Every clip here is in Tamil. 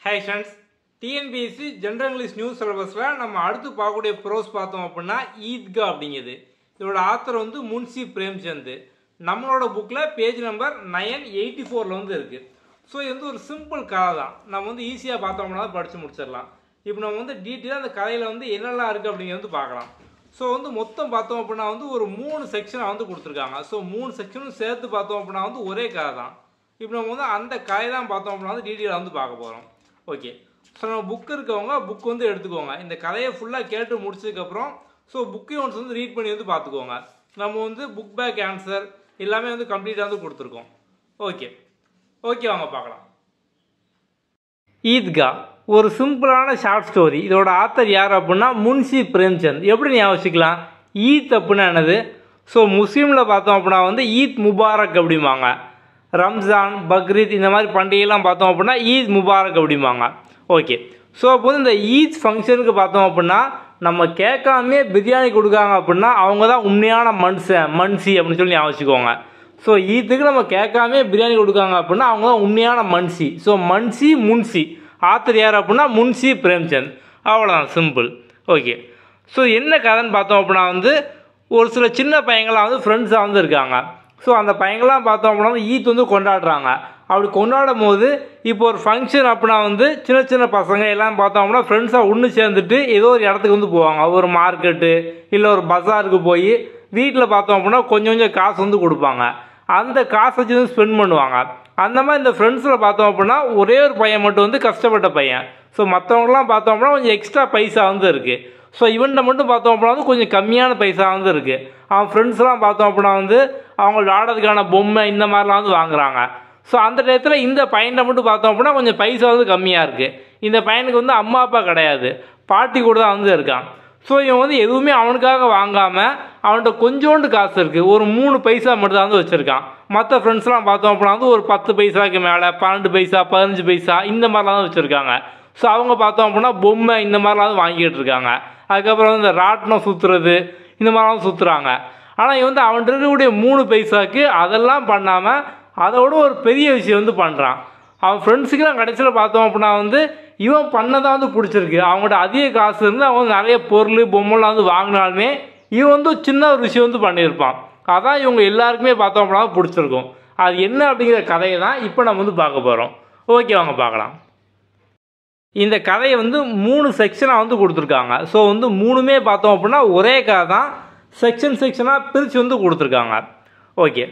Hi friends, TNPSC general English news சிலபஸில் நம்ம அடுத்து பார்க்கக்கூடிய ப்ரோஸ் பார்த்தோம் அப்படின்னா ஈத்கா அப்படிங்கிறது. இதோட ஆத்தர் வந்து முன்சி பிரேம்சந்த். நம்மளோட புக்கில் பேஜ் நம்பர் 984 இருக்குது. ஸோ இது வந்து ஒரு சிம்பிள் கதை தான். நம்ம வந்து ஈஸியாக பார்த்தோம்னா படித்து முடிச்சிடலாம். இப்போ நம்ம வந்து டீட்டெயிலாக அந்த கதையில் வந்து என்னெல்லாம் இருக்குது அப்படிங்கிறது பார்க்கலாம். ஸோ வந்து மொத்தம் பார்த்தோம் அப்படின்னா வந்து ஒரு 3 செக்ஷனாக வந்து கொடுத்துருக்காங்க. ஸோ 3 செக்ஷனும் சேர்த்து பார்த்தோம் அப்படின்னா வந்து ஒரே கதை தான். இப்போ நம்ம வந்து அந்த கதை தான் பார்த்தோம் அப்படின்னா வந்து டீட்டெயிலாக வந்து பார்க்க போகிறோம். ஓகே, ஸோ நம்ம புக் இருக்கவங்க புக் வந்து எடுத்துக்கோங்க. இந்த கதையை ஃபுல்லாக கேட்டு முடிச்சதுக்கப்புறம் ஸோ புக்கையும் ஒன்ஸ் வந்து ரீட் பண்ணி வந்து பார்த்துக்கோங்க. நம்ம வந்து புக் பேக் ஆன்சர் எல்லாமே வந்து கம்ப்ளீட்டாக வந்து கொடுத்துருக்கோம். ஓகே வாங்க பார்க்கலாம். ஈத்கா ஒரு சிம்பிளான ஷார்ட் ஸ்டோரி. இதோட ஆத்தர் யார் அப்படின்னா முன்சி பிரேம்சந்த். எப்படி ஞாபகம் ஈத் அப்படின்னா என்னது? ஸோ முஸ்லீமில் பார்த்தோம் அப்படின்னா வந்து ஈத் முபாரக் அப்படிம்பாங்க. ரம்ஜான், பக்ரீத் இந்த மாதிரி பண்டிகைலாம் பார்த்தோம் அப்படின்னா ஈத் முபாரக் அப்படிம்பாங்க. ஓகே, ஸோ அப்போ வந்து இந்த ஈத் ஃபங்க்ஷனுக்கு பார்த்தோம் அப்படின்னா நம்ம கேட்காமே பிரியாணி கொடுக்காங்க அப்படின்னா அவங்க தான் உண்மையான மன்சி அப்படின்னு சொல்லி ஞாபகம். ஸோ ஈத்துக்கு நம்ம கேட்காமே பிரியாணி கொடுக்காங்க அப்படின்னா அவங்க தான் உண்மையான மன்சி. ஸோ முன்சி ஆத்தர் யார் அப்படின்னா முன்சி பிரேம்சந்த். அவ்வளோதான், சிம்பிள். ஓகே, ஸோ என்ன கதைன்னு பார்த்தோம் அப்படின்னா வந்து ஒரு சில சின்ன பையங்களாம் வந்து ஃப்ரெண்ட்ஸாக வந்து இருக்காங்க. ஸோ அந்த பையங்களாம் பார்த்தோம் அப்படின்னா வந்து ஈத் வந்து கொண்டாடுறாங்க. அப்படி கொண்டாடும் போது இப்போ ஒரு ஃபங்க்ஷன் அப்படின்னா வந்து சின்ன சின்ன பசங்க எல்லாம் பார்த்தோம் அப்படின்னா ஃப்ரெண்ட்ஸாக ஒன்று சேர்ந்துட்டு ஏதோ ஒரு இடத்துக்கு வந்து போவாங்க. ஒரு மார்க்கெட்டு இல்லை ஒரு பஜாருக்கு போய் வீட்டில் பார்த்தோம் அப்படின்னா கொஞ்சம் காசு வந்து கொடுப்பாங்க. அந்த காசை வச்சு வந்து ஸ்பெண்ட் பண்ணுவாங்க. அந்த மாதிரி இந்த ஃப்ரெண்ட்ஸில் பார்த்தோம் அப்படின்னா ஒரே ஒரு பையன் மட்டும் வந்து கஷ்டப்பட்ட பையன். ஸோ மற்றவங்களாம் பார்த்தோம் அப்படின்னா கொஞ்சம் எக்ஸ்ட்ரா பைசா வந்து இருக்குது. ஸோ இவன்கிட்ட மட்டும் பார்த்தோம் அப்படின்னா வந்து கொஞ்சம் கம்மியான பைசா வந்து இருக்குது. அவன் ஃப்ரெண்ட்ஸ்லாம் பார்த்தோம் அப்படின்னா வந்து அவங்க விளாடுறதுக்கான பொம்மை இந்த மாதிரிலாம் வந்து வாங்குறாங்க. ஸோ அந்த டயத்தில் இந்த பையனை மட்டும் பார்த்தோம் அப்படின்னா கொஞ்சம் பைசா வந்து கம்மியாக இருக்குது. இந்த பையனுக்கு வந்து அம்மா அப்பா கிடையாது, பாட்டி கூட தான் வந்து இருக்கான். ஸோ இவன் வந்து எதுவுமே அவனுக்காக வாங்காமல் அவன்கிட்ட கொஞ்சோண்டு காசு இருக்குது, ஒரு 3 பைசா மட்டும் தான் வந்து வச்சுருக்கான். மற்ற ஃப்ரெண்ட்ஸ்லாம் பார்த்தோம் அப்படின்னா வந்து ஒரு 10 பைசாவுக்கு மேலே 12 பைசா 15 பைசா இந்த மாதிரிலாம் தான் வச்சுருக்காங்க. ஸோ அவங்க பார்த்தோம் அப்படின்னா பொம்மை இந்த மாதிரிலாம் வந்து வாங்கிட்டு இருக்காங்க. அதுக்கப்புறம் வந்து இந்த ராட்டினம் சுற்றுறது இந்த மாதிரிலாம் சுற்றுறாங்க. ஆனால் இவன் வந்து அவன்கிட்ட இருக்கக்கூடிய 3 பைசாவுக்கு அதெல்லாம் பண்ணாமல் அதோட ஒரு பெரிய விஷயம் வந்து பண்ணுறான். அவன் ஃப்ரெண்ட்ஸுக்கெல்லாம் கடைசியில் பார்த்தோம் அப்படின்னா வந்து இவன் பண்ணதான் வந்து பிடிச்சிருக்கு. அவங்கள்ட்ட அதிக காசு இருந்து அவங்க நிறைய பொருள் பொம்மைலாம் வந்து வாங்கினாலுமே இவன் வந்து சின்ன ஒரு விஷயம் வந்து பண்ணியிருப்பான். அதான் இவங்க எல்லாருக்குமே பார்த்தோம் அப்படின்னா பிடிச்சிருக்கும். அது என்ன அப்படிங்கிற கதையை தான் இப்போ நம்ம வந்து பார்க்க போகிறோம். ஓகே, வாங்க பார்க்கலாம். இந்த கதையை வந்து 3 செக்ஷனாக வந்து கொடுத்துருக்காங்க. ஸோ வந்து 3மே பார்த்தோம் அப்படின்னா ஒரே கதை தான், செக்ஷனாக பிரித்து வந்து கொடுத்துருக்காங்க. ஓகே,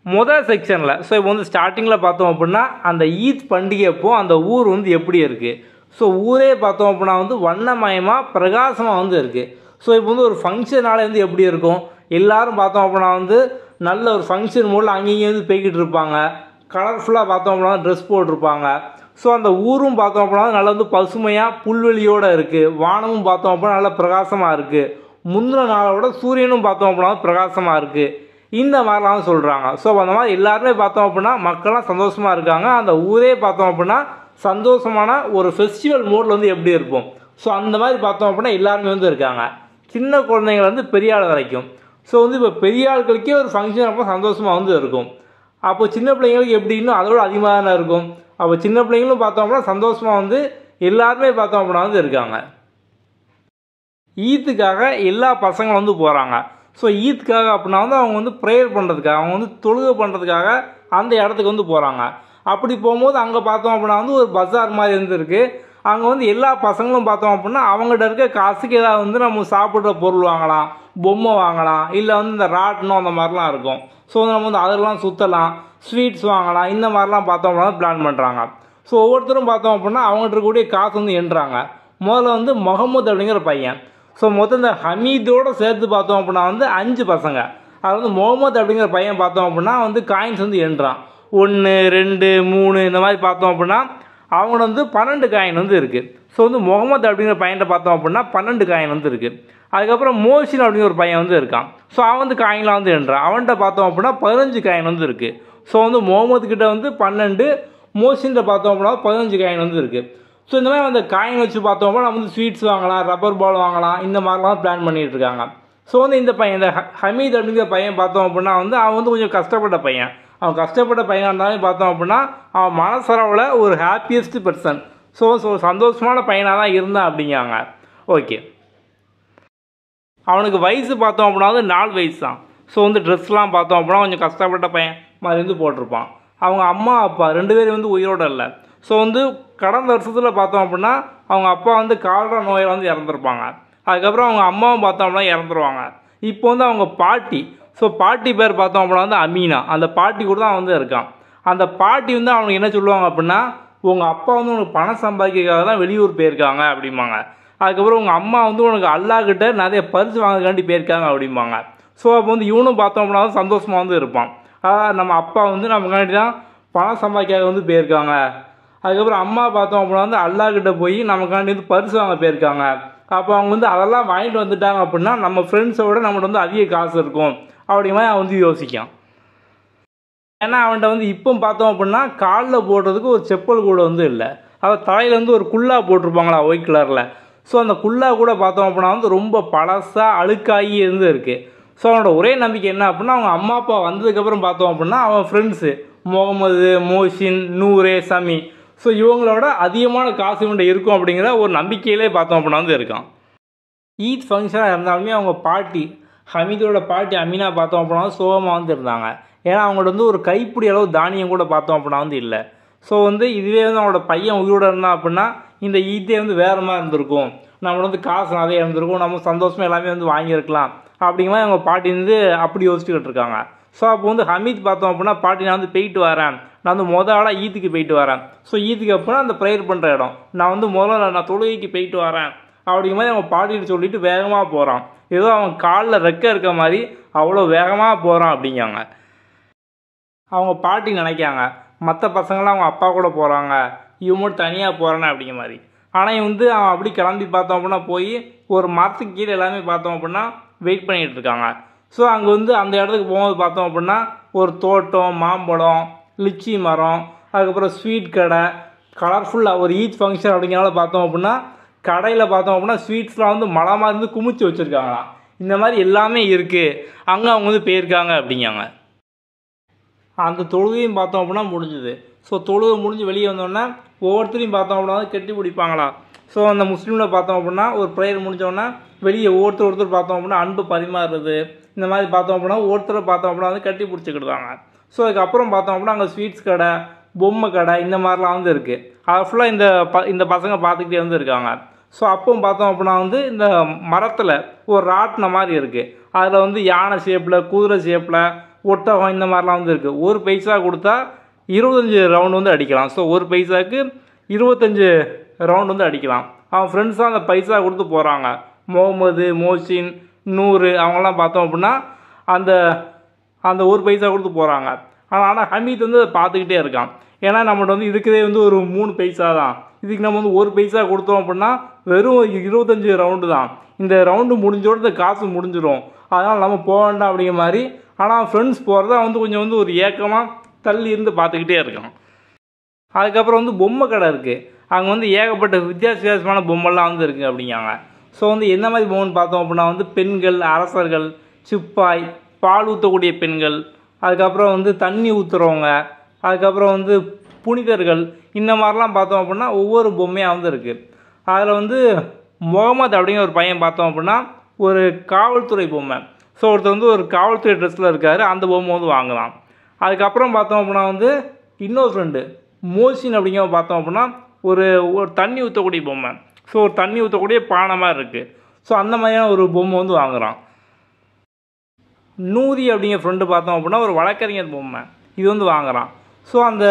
முதல் செக்ஷனில் ஸோ இப்போ வந்து ஸ்டார்டிங்கில் பார்த்தோம் அப்படின்னா அந்த ஈத் பண்டிகை அப்போ அந்த ஊர் வந்து எப்படி இருக்குது. ஸோ ஊரே பார்த்தோம் அப்படின்னா வந்து வண்ணமயமாக பிரகாசமாக வந்து இருக்குது. ஸோ இப்போ வந்து ஒரு ஃபங்க்ஷனாலே வந்து எப்படி இருக்கும், எல்லோரும் பார்த்தோம் அப்படின்னா வந்து நல்ல ஒரு ஃபங்க்ஷன் மூலம் அங்கேயும் வந்து போய்கிட்டு இருப்பாங்க. கலர்ஃபுல்லாக பார்த்தோம் அப்படின்னா ட்ரெஸ் போட்டிருப்பாங்க. ஸோ அந்த ஊரும் பார்த்தோம் அப்படின்னா நல்லா வந்து பசுமையாக புல்வெளியோடு இருக்குது. வானமும் பார்த்தோம் அப்படின்னா நல்லா பிரகாசமாக இருக்குது. முந்தின நாளோட சூரியனும் பார்த்தோம் அப்படின்னா பிரகாசமாக இருக்குது. இந்த மாதிரிலாம் சொல்கிறாங்க. ஸோ அந்த மாதிரி எல்லாருமே பார்த்தோம் அப்படின்னா மக்கள்லாம் சந்தோஷமாக இருக்காங்க. அந்த ஊரே பார்த்தோம் அப்படின்னா சந்தோஷமான ஒரு ஃபெஸ்டிவல் மோடில் வந்து எப்படி இருப்போம். ஸோ அந்த மாதிரி பார்த்தோம் அப்படின்னா எல்லாருமே வந்து இருக்காங்க, சின்ன குழந்தைங்கள் வந்து பெரிய ஆள் வரைக்கும். ஸோ வந்து இப்போ பெரிய ஆட்களுக்கே ஒரு ஃபங்க்ஷன் அப்போ சந்தோஷமாக வந்து இருக்கும். அப்போ சின்ன பிள்ளைங்களுக்கு எப்படி இன்னும் அதோட அதிகமாக தானே இருக்கும். அப்போ சின்ன பிள்ளைங்களும் பார்த்தோம் அப்படின்னா சந்தோஷமாக வந்து எல்லாருமே பார்த்தோம் அப்படின்னா வந்து இருக்காங்க. ஈத்துக்காக எல்லா பசங்களும் வந்து போகிறாங்க. ஸோ ஈத்துக்காக அப்படின்னா வந்து அவங்க வந்து ப்ரேயர் பண்ணுறதுக்காக, அவங்க வந்து தொழுகை பண்ணுறதுக்காக அந்த இடத்துக்கு வந்து போகிறாங்க. அப்படி போகும்போது அங்கே பார்த்தோம் அப்படின்னா வந்து ஒரு பஜார் மாதிரி இருந்துருக்கு. அங்கே வந்து எல்லா பசங்களும் பார்த்தோம் அப்படின்னா அவங்கள்ட்ட இருக்க காசுக்கு ஏதாவது வந்து நம்ம சாப்பிட்ற பொருள் வாங்கலாம், பொம்மை வாங்கலாம், இல்லை வந்து இந்த ராட்டினம் அந்த மாதிரிலாம் இருக்கும். ஸோ நம்ம வந்து அதெல்லாம் சுற்றலாம், ஸ்வீட்ஸ் வாங்கலாம், இந்த மாதிரிலாம் பார்த்தோம் அப்படின்னா பிளான் பண்ணுறாங்க. ஸோ ஒவ்வொருத்தரும் பார்த்தோம் அப்படின்னா அவங்கள்ட்ட இருக்கக்கூடிய காசு வந்து எண்ணுறாங்க. முதல்ல வந்து முகமது அப்படிங்கிற பையன். ஸோ மொத்தம் இந்த ஹமீதோடு சேர்த்து பார்த்தோம் அப்படின்னா வந்து 5 பசங்க. அது வந்து முகமது அப்படிங்கிற பையன் பார்த்தோம் அப்படின்னா வந்து காயின்ஸ் வந்து எண்ணுறான். 1 2 3 இந்த மாதிரி பார்த்தோம் அப்படின்னா அவங்களோட வந்து 12 காயின் வந்து இருக்குது. ஸோ வந்து முகமது அப்படிங்கிற பையன்கிட்ட பார்த்தோம் அப்படின்னா 12 காயின் வந்து இருக்குது. அதுக்கப்புறம் மோசின் அப்படிங்கிற ஒரு பையன் வந்து இருக்கான். ஸோ அவன் வந்து காயின்லாம் வந்து எண்ணுறான். அவன்கிட்ட பார்த்தோம் அப்படின்னா 15 காயின் வந்து இருக்குது. ஸோ வந்து முகமது கிட்ட வந்து 12, மோசின்கிட்ட பார்த்தோம் அப்படின்னா 15 காயின் வந்து இருக்குது. ஸோ இந்த மாதிரி அந்த காயின் வச்சு பார்த்தோம் அப்படின்னா வந்து ஸ்வீட்ஸ் வாங்கலாம், ரப்பர் பால் வாங்கலாம், இந்த மாதிரிலாம் பிளான் பண்ணிகிட்டு இருக்காங்க. ஸோ வந்து இந்த பையன் இந்த ஹமீத் அப்படிங்கிற பையன் பார்த்தோம் அப்படின்னா வந்து அவன் வந்து கொஞ்சம் கஷ்டப்பட்ட பையன். அவன் கஷ்டப்பட்ட பையனாக இருந்தாலும் பார்த்தோம் அப்படின்னா அவன் மனசளவில் ஒரு ஹாப்பியஸ்ட் பர்சன். ஸோ சந்தோஷமான பையனாக தான் இருந்தான் அப்படிங்காங்க. ஓகே, அவனுக்கு வயசு பார்த்தோம் அப்படின்னா வந்து 4 வயசு தான். ஸோ வந்து ட்ரெஸ்லாம் பார்த்தோம் அப்படின்னா கொஞ்சம் கஷ்டப்பட்ட பையன் மாதிரி வந்து போட்டிருப்பான். அவங்க அம்மா அப்பா 2 பேரும் வந்து உயிரோடு இல்லை. ஸோ வந்து கடந்த வருஷத்தில் பார்த்தோம் அப்படின்னா அவங்க அப்பா வந்து கால்ரா நோயில் வந்து இறந்துருப்பாங்க. அதுக்கப்புறம் அவங்க அம்மாவும் பார்த்தோம் அப்படின்னா இறந்துருவாங்க. இப்போ வந்து அவங்க பாட்டி, ஸோ பாட்டி பேர் பார்த்தோம் அப்படின்னா வந்து அமீனா, அந்த பாட்டி கூட தான் வந்து இருக்கான். அந்த பாட்டி வந்து அவனுக்கு என்ன சொல்லுவாங்க அப்படின்னா, உங்கள் அப்பா வந்து உனக்கு பணம் சம்பாதிக்கிறதுக்காக தான் வெளியூர் போயிருக்காங்க அப்படிம்பாங்க. அதுக்கப்புறம் உங்கள் அம்மா வந்து உனக்கு அல்லாஹ்கிட்ட நிறைய பரிசு வாங்கக்காண்டி போயிருக்காங்க அப்படிம்பாங்க. ஸோ அப்போ வந்து இவனும் பார்த்தோம் அப்படின்னா சந்தோஷமாக வந்து இருப்பான். நம்ம அப்பா வந்து நமக்காண்டி தான் பணம் சம்பாதிக்காக வந்து போயிருக்காங்க. அதுக்கப்புறம் அம்மா பார்த்தோம் அப்படின்னா வந்து அல்லாஹ்கிட்ட போய் நமக்காண்டி வந்து பரிசு வாங்க போயிருக்காங்க. அப்போ அவங்க வந்து அதெல்லாம் வாங்கிட்டு வந்துட்டாங்க அப்படின்னா நம்ம ஃப்ரெண்ட்ஸோட நம்மகிட்ட வந்து அதிக காசு இருக்கும் அப்படிங்கிற மாதிரி அவன் வந்து யோசிக்கான். ஏன்னா அவன்கிட்ட வந்து இப்போ பார்த்தோம் அப்படின்னா காலில் போடுறதுக்கு ஒரு செப்பல் கூட வந்து இல்லை. அவன் தலையில் வந்து ஒரு குல்லா போட்டிருப்பாங்களா ஒயிட் கலரில். ஸோ அந்த குல்லா கூட பார்த்தோம் அப்படின்னா வந்து ரொம்ப பழசாக அழுக்காகி இருந்து இருக்குது. ஸோ அவனோட ஒரே நம்பிக்கை என்ன அப்படின்னா அவங்க அம்மா அப்பா வந்ததுக்கப்புறம் பார்த்தோம் அப்படின்னா அவன் ஃப்ரெண்ட்ஸு முகமது, மோஷின், நூரே, சமி, ஸோ இவங்களோட அதிகமான காசு இவன்கிட்ட இருக்கும் அப்படிங்கிற ஒரு நம்பிக்கையிலே பார்த்தோம் அப்படின்னா வந்து இருக்கான். ஈத் ஃபங்க்ஷனாக இருந்தாலுமே அவங்க பாட்டி ஹமீதோட பாட்டி அமீனா பார்த்தோம் அப்படின்னா சோகமாக வந்து இருந்தாங்க. ஏன்னா அவங்கள்ட்ட வந்து ஒரு கைப்பிடி அளவு தானியம் கூட பார்த்தோம் அப்படின்னா வந்து இல்லை. ஸோ வந்து இதுவே வந்து அவங்களோட பையன் உயிரோடு இருந்தான் அப்படின்னா இந்த ஈத்தே வந்து வேறு மாதிரி இருந்திருக்கும், நம்மளோட வந்து காசு நிறைய இருந்திருக்கும், நம்ம சந்தோஷமாக எல்லாமே வந்து வாங்கியிருக்கலாம் அப்படிங்கிற மாதிரி அவங்க பாட்டி வந்து அப்படி யோசிச்சுக்கிட்டு இருக்காங்க. ஸோ அப்போ வந்து ஹமீத் பார்த்தோம் அப்படின்னா பாட்டி நான் வந்து போயிட்டு வரேன், நான் வந்து ஆளாக ஈத்துக்கு போயிட்டு வரேன். ஸோ ஈத்துக்கு அப்புறம் அந்த ப்ரேயர் பண்ணுற இடம் நான் வந்து நான் தொழுகைக்கு போயிட்டு வரேன் அப்படிங்கிற மாதிரி அவங்க பாட்டிகிட்ட சொல்லிட்டு வேகமாக போகிறான். ஏதோ அவன் காலில் ரெக்க இருக்க மாதிரி அவ்வளோ வேகமாக போகிறான் அப்படிங்காங்க. அவங்க பாட்டி நினைக்காங்க மற்ற பசங்களாம் அவங்க அப்பா கூட போகிறாங்க, இவன் மட்டும் தனியாக போகிறானே அப்படிங்கிற மாதிரி. ஆனால் இவன் வந்து அவன் அப்படி கிளம்பி பார்த்தோம் அப்படின்னா போய் ஒரு மரத்துக்கு கீழே எல்லாமே பார்த்தோம் அப்படின்னா வெயிட் பண்ணிகிட்டு இருக்காங்க. ஸோ அங்கே வந்து அந்த இடத்துக்கு போகும்போது பார்த்தோம் அப்படின்னா ஒரு தோட்டம், மாம்பழம், லிச்சி மரம், அதுக்கப்புறம் ஸ்வீட் கடை, கலர்ஃபுல்லாக ஒரு ஈத் ஃபங்க்ஷன் அப்படிங்கிறனால பார்த்தோம் அப்படின்னா கடையில் பார்த்தோம் அப்படின்னா ஸ்வீட்ஸ்லாம் வந்து மலை மாதிரி இருந்து குமிச்சு வச்சுருக்காங்களாம். இந்த மாதிரி எல்லாமே இருக்குது, அங்கே அவங்க வந்து போயிருக்காங்க அப்படிங்காங்க. அந்த தொழுகையும் பார்த்தோம் அப்படின்னா முடிஞ்சுது. ஸோ தொழுகை முடிஞ்சு வெளியே வந்தோடனே ஒவ்வொருத்தரையும் பார்த்தோம் அப்படின்னா வந்து கட்டி பிடிப்பாங்களா. ஸோ அந்த முஸ்லீமில் பார்த்தோம் அப்படின்னா ஒரு ப்ரேயர் முடிஞ்சோடனே வெளியே ஒருத்தர் பார்த்தோம் அப்படின்னா அன்பு பரிமாறுறது, இந்த மாதிரி பார்த்தோம் அப்படின்னா ஒருத்தரை பார்த்தோம் அப்படின்னா வந்து கட்டி பிடிச்சிக்கிடுவாங்க. ஸோ அதுக்கப்புறம் பார்த்தோம் அப்படின்னா அங்கே ஸ்வீட்ஸ் கடை, பொம்மை கடை, இந்த மாதிரிலாம் வந்து இருக்குது. அதை ஃபுல்லாக இந்த பசங்க பார்த்துக்கிட்டே வந்து இருக்காங்க. ஸோ அப்போ பார்த்தோம் அப்படின்னா வந்து இந்த மரத்தில் ஒரு ராட்டின மாதிரி இருக்குது. அதில் வந்து யானை ஷேப்பில், குதிரை ஷேப்பில், ஒட்டகம், இந்த மாதிரிலாம் வந்து இருக்குது. 1 பைசா கொடுத்தா 25 ரவுண்டு வந்து அடிக்கலாம். ஸோ 1 பைசாவுக்கு 25 ரவுண்டு வந்து அடிக்கலாம். அவன் ஃப்ரெண்ட்ஸ் தான் அந்த பைசா கொடுத்து போகிறாங்க. முகமது, மோஷின், நூறு அவங்களாம் பார்த்தோம் அப்படின்னா அந்த 1 பைசா கொடுத்து போகிறாங்க. ஆனால் ஹமீத் வந்து அதை பார்த்துக்கிட்டே இருக்கான். ஏன்னா நம்மகிட்ட வந்து இதுக்குதே வந்து ஒரு 3 பைசா தான், இதுக்கு நம்ம வந்து 1 பைசா கொடுத்தோம் அப்படின்னா வெறும் 25 ரவுண்டு தான், இந்த ரவுண்டு முடிஞ்சோட இந்த காசு முடிஞ்சிடும், அதனால் நம்ம போக வேண்டாம் அப்படிங்கிற மாதிரி. ஆனால் ஃப்ரெண்ட்ஸ் போகிறத வந்து கொஞ்சம் வந்து ஒரு ஏக்கமாக தள்ளி இருந்து பார்த்துக்கிட்டே இருக்கான். அதுக்கப்புறம் வந்து பொம்மை கடை இருக்குது. அங்கே வந்து ஏகப்பட்ட வித்தியாசமான பொம்மைலாம் வந்து இருக்குது அப்படிங்காங்க. ஸோ வந்து என்ன மாதிரி பொம்மைன்னு பார்த்தோம் அப்படின்னா வந்து பெண்கள், அரசர்கள், சிப்பாய், பால் ஊற்றக்கூடிய பெண்கள், அதுக்கப்புறம் வந்து தண்ணி ஊற்றுறவங்க, அதுக்கப்புறம் வந்து புனிதர்கள், இந்த மாதிரிலாம் பார்த்தோம் அப்படின்னா ஒவ்வொரு பொம்மையாக வந்து இருக்குது. அதில் வந்து முகமது அப்படிங்கிற ஒரு பையன் பார்த்தோம் அப்படின்னா ஒரு காவல்துறை பொம்மை. ஸோ ஒருத்தர் வந்து ஒரு காவல்துறை ட்ரெஸ்ஸில் இருக்கார், அந்த பொம்மை வந்து வாங்கலாம். அதுக்கப்புறம் பார்த்தோம் அப்படின்னா வந்து இன்னொரு ஃப்ரெண்டு மோஷின் அப்படிங்கிற பார்த்தோம் அப்படின்னா ஒரு தண்ணி ஊற்றக்கூடிய பொம்மை. ஸோ ஒரு தண்ணி ஊற்றக்கூடிய பானை மாதிரி இருக்குது. ஸோ அந்த மாதிரியான ஒரு பொம்மை வந்து வாங்குகிறான். நூதி அப்படிங்கிற ஃப்ரெண்டு பார்த்தோம் அப்படின்னா ஒரு வழக்கறிஞர் பொம்மை, இது வந்து வாங்குகிறான். ஸோ அந்த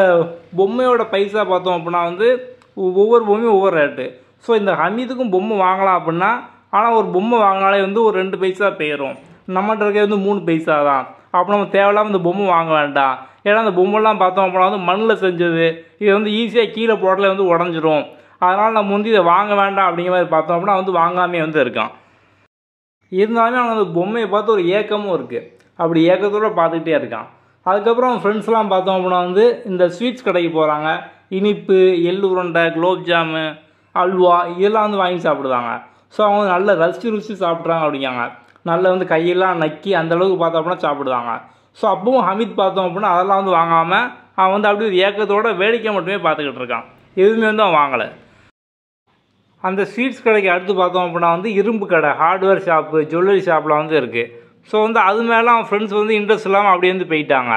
பொம்மையோட பைசா பார்த்தோம் அப்படின்னா வந்து ஒவ்வொரு பொம்மையும் ஒவ்வொரு ரேட்டு. ஸோ இந்த ஹமீதுக்கும் பொம்மை வாங்கலாம் அப்படின்னா, ஆனால் ஒரு பொம்மை வாங்கினாலே வந்து ஒரு 2 பைசா போயிடும், நம்மகிட்ட இருக்க வந்து 3 பைசா தான். அப்போ நம்ம தேவையில்லாமல் இந்த பொம்மை வாங்க வேண்டாம். ஏன்னா அந்த பொம்மைலாம் பார்த்தோம் அப்படின்னா வந்து மண்ணில் செஞ்சது, இது வந்து ஈஸியாக கீழே போடல வந்து உடஞ்சிரும், அதனால் நம்ம வந்து இதை வாங்க வேண்டாம் அப்படிங்கிற மாதிரி பார்த்தோம் அப்படின்னா வந்து வாங்காமே வந்து இருக்கான். இருந்தாலுமே அவன் அந்த பொம்மையை பார்த்து ஒரு ஏக்கமும் இருக்குது, அப்படி ஏக்கத்தோடு பார்த்துக்கிட்டே இருக்கான். அதுக்கப்புறம் அவன் ஃப்ரெண்ட்ஸ்லாம் பார்த்தோம் அப்படின்னா வந்து இந்த ஸ்வீட்ஸ் கடைக்கு போகிறாங்க. இனிப்பு, எள்ளு உருண்டை, குலோப் ஜாமு, அல்வா, இதெல்லாம் வந்து வாங்கி சாப்பிடுவாங்க. ஸோ அவங்க நல்ல ருசி சாப்பிட்றாங்க அப்படிங்காங்க. நல்லா வந்து கையெல்லாம் நக்கி அந்தளவுக்கு பார்த்தோம் அப்படின்னா சாப்பிடுவாங்க. ஸோ அப்பவும் ஹமீத் பார்த்தோம் அப்படின்னா அதெல்லாம் வந்து வாங்காமல் அவன் வந்து அப்படி ஒரு ஏக்கத்தோட வேடிக்கை மட்டுமே பார்த்துக்கிட்டு இருக்கான், எதுவுமே வந்து அவன் வாங்கலை. அந்த ஸ்வீட்ஸ் கடைக்கு அடுத்து பார்த்தோம் அப்படின்னா வந்து இரும்பு கடை, ஹார்ட்வேர் ஷாப்பு, ஜுவல்லரி ஷாப்பில் வந்து இருக்குது. ஸோ வந்து அது மேலே அவன் ஃப்ரெண்ட்ஸ் வந்து இன்ட்ரெஸ்ட் இல்லாமல் அப்படியே வந்து போயிட்டாங்க.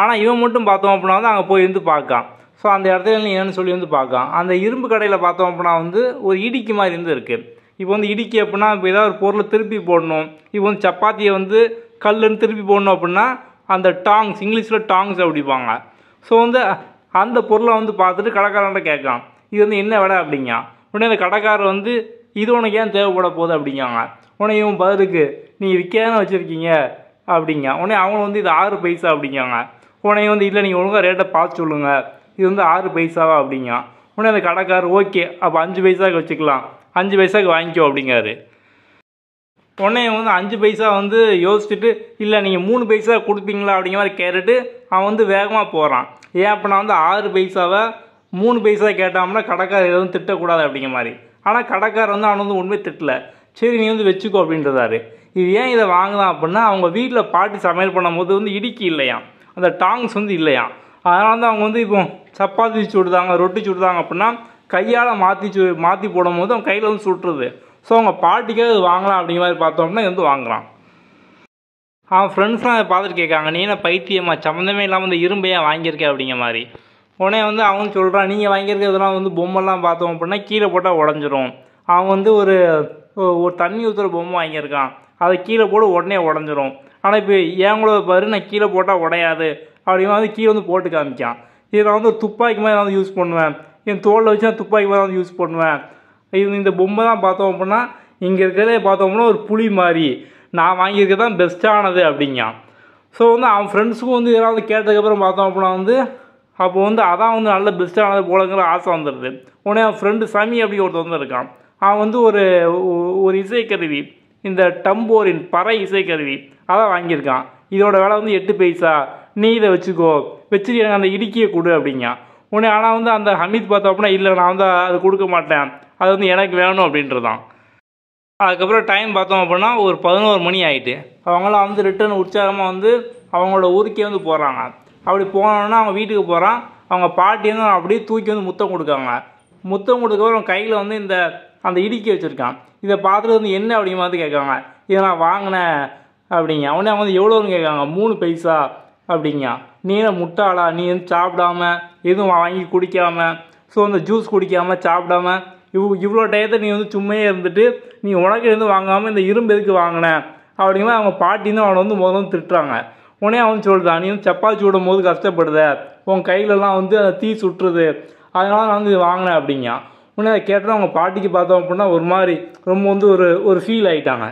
ஆனால் இவன் மட்டும் பார்த்தோம் அப்படின்னா வந்து அங்கே போய் வந்து பார்க்கான். ஸோ அந்த இடத்துல நீ ஏன்னு சொல்லி வந்து பார்க்கான். அந்த இரும்பு கடையில் பார்த்தோம் அப்படின்னா வந்து ஒரு இடிக்கு மாதிரி வந்து இருக்குது. இப்போ வந்து இடிக்கி அப்படின்னா இப்போ ஏதாவது ஒரு பொருளை திருப்பி போடணும். இப்போ வந்து சப்பாத்தியை வந்து கல்லுன்னு திருப்பி போடணும் அப்படின்னா அந்த டாங்ஸ், இங்கிலீஷில் டாங்ஸ் அப்படிப்பாங்க. ஸோ வந்து அந்த பொருளை வந்து பார்த்துட்டு கடைக்காரன்ட்ட கேட்கான், இது வந்து என்ன விலை அப்படிங்க. உடனே அந்த கடைக்காரர் வந்து இது உனக்கு ஏன் தேவைப்பட போகுது அப்படிங்காங்க. உடனே இவன் பதிலுக்கு நீங்கள் விற்காதானே வச்சுருக்கீங்க அப்படிங்க. உடனே அவங்க வந்து இது 6 பைசா அப்படிங்காங்க. உடனே வந்து இல்லை நீங்கள் ஒழுங்காக ரேட்டை பார்த்து சொல்லுங்கள், இது வந்து 6 பைசாவா அப்படிங்க. உடனே அந்த கடைக்காரர் ஓகே அப்போ 5 பைசாவுக்கு வச்சுக்கலாம், 5 பைசாவுக்கு வாங்கிக்கோ அப்படிங்காரு. உடனே வந்து 5 பைசா வந்து யோசிச்சுட்டு இல்லை நீங்கள் 3 பைசா கொடுப்பீங்களா அப்படிங்கிற மாதிரி கேட்டுட்டு அவன் வந்து வேகமாக போகிறான். ஏன் அப்படின்னா வந்து 6 பைசாவை 3 பைசா கேட்டாம்னா கடைக்காரர் எதுவும் திட்டக்கூடாது அப்படிங்கிற மாதிரி. ஆனால் கடைக்காரர் வந்து அவன் வந்து உண்மையை திட்டலை. சரி நீ வந்து வச்சுக்கோ அப்படின்றதாரு. இது ஏன் இதை வாங்கலாம் அப்படின்னா அவங்க வீட்டில் பாட்டி சமையல் பண்ணும்போது வந்து இடிக்கி இல்லையாம், அந்த டாங்ஸ் வந்து இல்லையாம். அதனால வந்து அவங்க வந்து இப்போ சப்பாத்தி சுடுதாங்க, ரொட்டி சுடுதாங்க அப்படின்னா கையால் மாற்றி போடும் போது அவங்க கையில் வந்து சுட்டுருது. ஸோ அவங்க பாட்டிக்காக இது வாங்கலாம் அப்படிங்கிற மாதிரி பார்த்தோம்னா இது வந்து வாங்குறான். அவன் ஃப்ரெண்ட்ஸ்லாம் அதை பார்த்துட்டு கேட்காங்க, நீ என்ன பைத்தியமா, சம்மந்தமே இல்லாமல் இந்த இரும்பையா வாங்கியிருக்கேன் அப்படிங்கிற மாதிரி. உடனே வந்து அவன் சொல்கிறான், நீங்கள் வாங்கியிருக்க இதெல்லாம் வந்து பொம்மைலாம் பார்த்தோம் அப்படின்னா கீழே போட்டால் உடஞ்சிரும். அவன் வந்து ஒரு தண்ணி ஊற்றுற பொம்மை வாங்கியிருக்கான், அதை கீழே போட்டு உடனே உடஞ்சிரும். ஆனால் இப்போ ஏன் கூட பாரு நான் கீழே போட்டால் உடையாது அப்படிங்கிற வந்து கீழே வந்து போட்டு காமிக்கான். இதை நான் வந்து துப்பாக்கி மாதிரி நான் வந்து யூஸ் பண்ணுவேன், என் தோளில் வச்சு நான் துப்பாக்கி மாதிரி வந்து யூஸ் பண்ணுவேன். இது இந்த பொம்மை தான் பார்த்தோம் அப்படின்னா இங்கே இருக்கிறதே பார்த்தோம் அப்படின்னா ஒரு புலி மாதிரி, நான் வாங்கியிருக்க தான் பெஸ்ட்டானது அப்படிங்கான். ஸோ வந்து அவன் ஃப்ரெண்ட்ஸுக்கும் வந்து ஏதாவது கேட்டதுக்கப்புறம் பார்த்தோம் அப்படின்னா வந்து அப்போ வந்து அதான் வந்து நல்ல பெஸ்ட்டானது போலங்கிற ஆசை வந்துடுது. உடனே அவன் ஃப்ரெண்டு சமி அப்படி ஒருத்தர் வந்து இருக்கான். அவன் வந்து ஒரு இசைக்கருவி, இந்த டம்போரின் பறை இசைக்கருவி அதான் வாங்கியிருக்கான். இதோட விலை வந்து 8 பைசா, நீ இதை வச்சுக்கோ, வச்சுட்டு எனக்கு அந்த இடுக்கியை கொடு அப்படிங்கான். உடனே ஆனால் வந்து அந்த ஹமீத் பார்த்தோம் அப்படின்னா இல்லை நான் வந்து அது கொடுக்க மாட்டேன், அது வந்து எனக்கு வேணும் அப்படின்றதான். அதுக்கப்புறம் டைம் பார்த்தோம் அப்படின்னா ஒரு 11 மணி ஆகிட்டு அவங்களாம் வந்து ரிட்டர்ன் உற்சாகமாக வந்து அவங்களோட ஊருக்கே வந்து போகிறாங்க. அப்படி போனோன்னா அவங்க வீட்டுக்கு போகிறான். அவங்க பாட்டி வந்து அப்படியே தூக்கி வந்து முத்தம் கொடுக்காங்க. முத்தம் கொடுக்கறவங்க கையில் வந்து அந்த இடுக்கி வச்சுருக்கான். இதை பார்த்துட்டு வந்து என்ன அப்படிங்கிற மாதிரி கேட்காங்க. இதை நான் வாங்கினேன் அப்படிங்க. அவனே அவங்க வந்து எவ்வளோன்னு கேட்காங்க. 3 பைசா அப்படிங்க. நீ என்ன முட்டாளா, நீ வந்து சாப்பிடாம எதுவும் வாங்கி குடிக்காம, ஸோ அந்த ஜூஸ் குடிக்காமல் சாப்பிடாம இவ்வளோ டயத்தை நீ வந்து சும்மையே இருந்துட்டு நீ உனக்கு இருந்து வாங்காமல் இந்த இரும்பு எதுக்கு வாங்கினேன் அப்படிங்கிற அவங்க பாட்டி தான் அவனை வந்து முதல்ல திட்டுறாங்க. உடனே அவன் சொல்கிறான், நீ வந்து சப்பாத்தி சுடும் போது கஷ்டப்படுத, உன் கையிலலாம் வந்து அந்த தீ சுட்டுருது, அதனால நான் வந்து வாங்கினேன் அப்படிங்க. உடனே அதை கேட்டால் அவங்க பாட்டிக்கு பார்த்தோம் அப்படின்னா ஒரு மாதிரி ரொம்ப வந்து ஒரு ஃபீல் ஆகிட்டாங்க.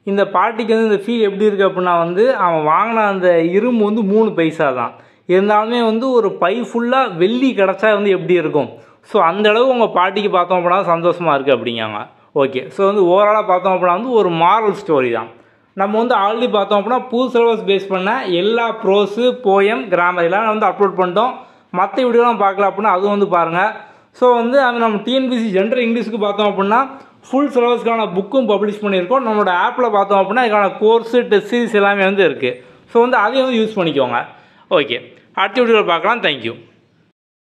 இந்த பாட்டிக்கு வந்து இந்த ஃபீல் எப்படி இருக்குது அப்படின்னா வந்து அவன் வாங்கின அந்த இரும்பு வந்து 3 பைசா தான் இருந்தாலுமே வந்து ஒரு பை ஃபுல்லாக வெள்ளி கிடச்சா வந்து எப்படி இருக்கும். ஸோ அந்தளவு உங்கள் பாட்டிக்கு பார்த்தோம் அப்படின்னா சந்தோஷமாக இருக்குது அப்படிங்காங்க. ஓகே, ஸோ வந்து ஓவராலாக பார்த்தோம் அப்படின்னா வந்து ஒரு மாரல் ஸ்டோரி தான். நம்ம வந்து ஆல்ரெடி பார்த்தோம் அப்படின்னா புது சிலபஸ் பேஸ் பண்ண எல்லா ப்ரோஸு, போயம், கிராமர் எல்லாம் வந்து அப்லோட் பண்ணிட்டோம். மற்ற வீடியோலாம் பார்க்கல அப்படின்னா அதுவும் வந்து பாருங்கள். ஸோ வந்து அது நம்ம டிஎன்பிசி ஜென்ரல் இங்கிலீஷுக்கு பார்த்தோம் அப்படின்னா ஃபுல் சிலபஸ்க்கான புக்கும் பப்ளிஷ் பண்ணியிருக்கோம். நம்மளோட ஆப்பில் பார்த்தோம் அப்படின்னா இதுக்கான கோர்ஸு, டெஸ்ட் சீரிஸ் எல்லாமே வந்து இருக்குது. ஸோ வந்து அதையும் வந்து யூஸ் பண்ணிக்கோங்க. ஓகே, அடுத்த வீடியோவில் பார்க்கலாம். தேங்க்யூ.